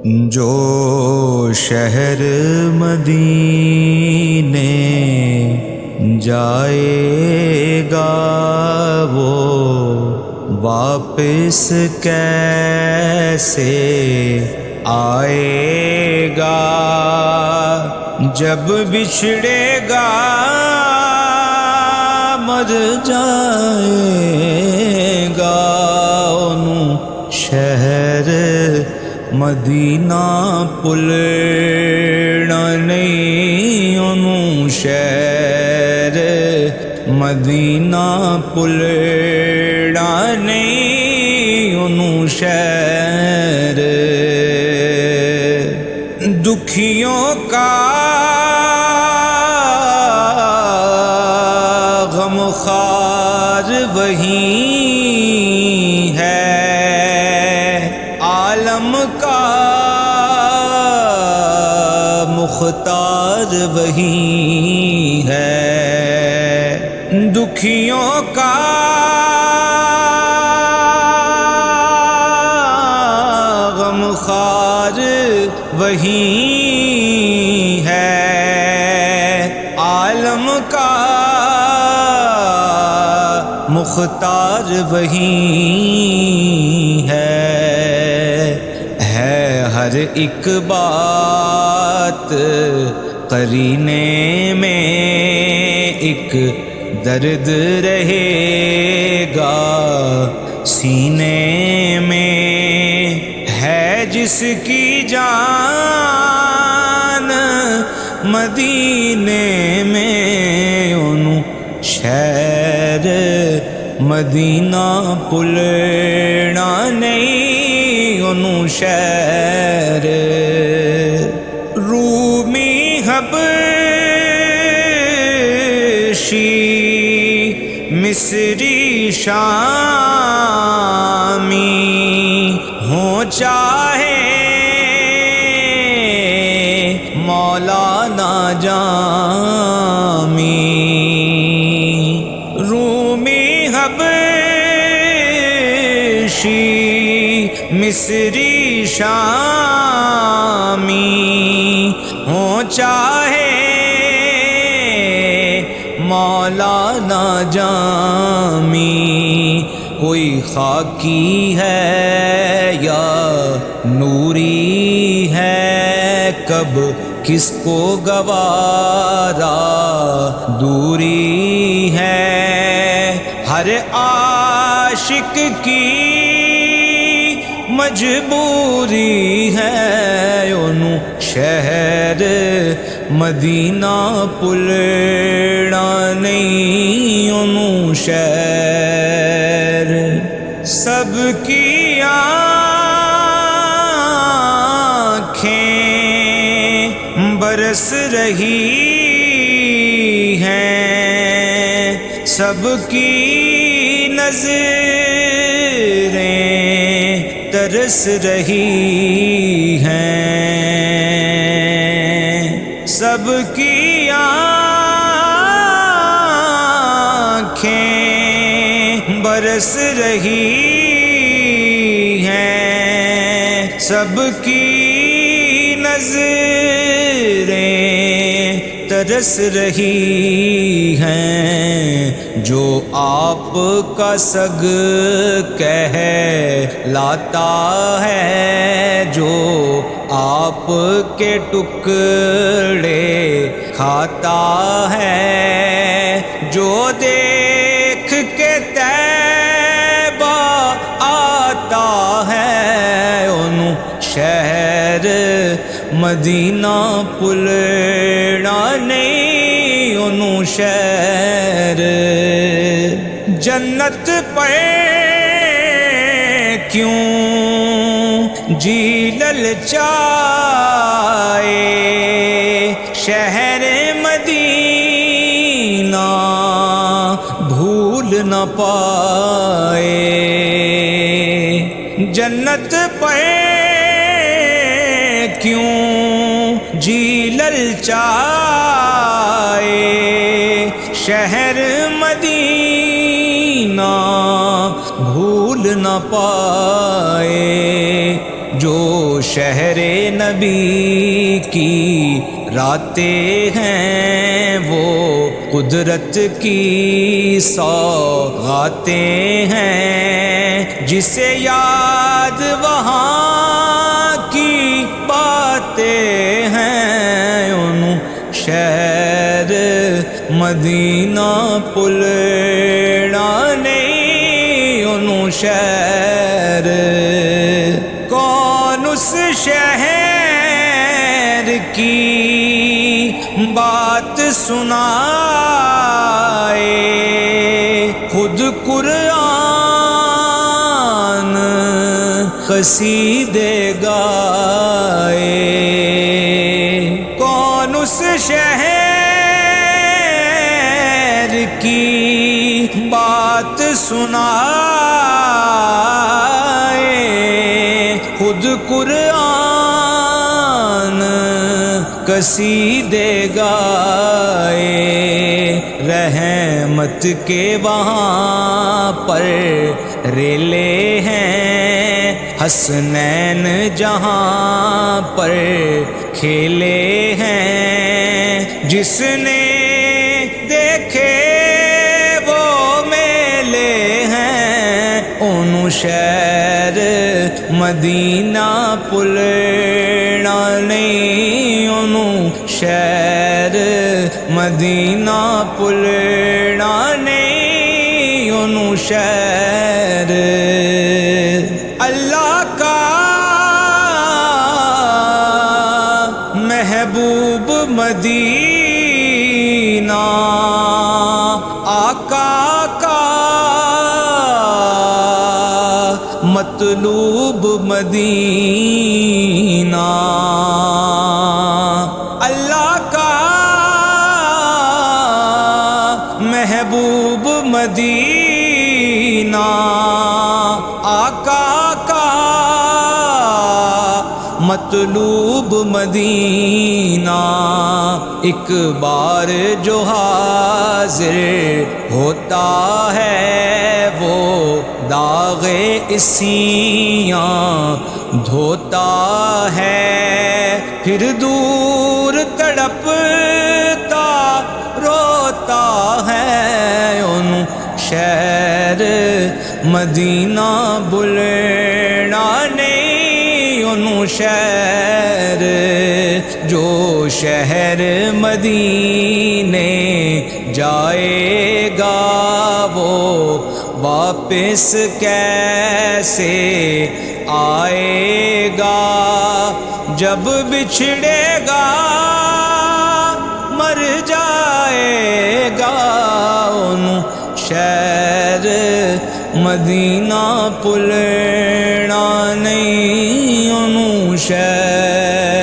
جو شہر مدینے جائے گا وہ واپس کیسے آئے گا؟ جب بچھڑے گا مر جائے گا انہوں شہر مدینہ پلنا نہیں، انہوں شہر مدینہ پلنا نہیں، انہوں شہر دکھیوں کا غم خوار وہی ہے، عالم کا مختار وہی ہے، دکھیوں کا غم خوار وہی ہے، عالم کا مختار وہی ہے ہر ایک بات قرینے میں ایک درد رہے گا سینے میں، ہے جس کی جان مدینے میں انہوں شہر مدینہ پلنا نہیں، انہوں شہر رومی حبشی مصری شامی ہوں چاہے مولانا جامی، رومی حبشی مصری شامی ہوں چاہے مولانا جامی، کوئی خاکی ہے یا نوری ہے، کب کس کو گوارا دوری ہے، ہر عاشق کی مجبوری ہے انہوں شہر مدینہ پلنا نہیں، انہوں شہر سب کی آنکھیں برس رہی ہیں، سب کی نظریں ترس رہی ہیں، سب کی آنکھیں برس رہی ہیں، سب کی نظریں ترس رہی ہیں، جو آپ کا سگ کہلاتا ہے، جو آپ کے ٹکڑے کھاتا ہے، جو دیکھ کے طیبہ آتا ہے انہوں شہر مدینہ پلنا نہیں، انہوں شہر جنت پہ کیوں جی للچائے، شہر مدینہ بھول نہ پائے، جنت پہ کیوں جی للچائے، شہر مدینہ بھول نہ پائے، جو شہر نبی کی راتیں ہیں وہ قدرت کی سوغاتیں ہیں، جسے یاد وہاں کی باتیں ہیں، انہوں شہر مدینہ پلڑا نہیں، انہوں شہر کون اس شہر کی بات سنائے، خود قرآن قصیدے گائے، کون اس شہر کی بات سنائے، خود قرآن قصیدے گائے، رحمت کے وہاں پر ریلے ہیں، حسنین جہاں پر کھیلے ہیں، جس نے دیکھے وہ میلے ہیں، انہوں شہر مدینہ پلڑا نہیں، انہوں شہر مدینہ پلڑا نہیں، انہوں شہر اللہ کا محبوب مدینہ، آقا کا مطلوب مدینہ، اللہ کا محبوب مدینہ، آقا کا مطلوب مدینہ، ایک بار جو حاضر ہوتا ہے وہ داغ اسیاں دھوتا ہے، پھر دور تڑپتا روتا ہے، انہوں شہر مدینہ بلڑا نہیں، انہوں شہر جو شہر مدینے جائے گا وہ واپس کیسے آئے گا، جب بچھڑے گا مر جائے گا، انہوں شہر مدینہ پلڑا نہیں، انہوں شہر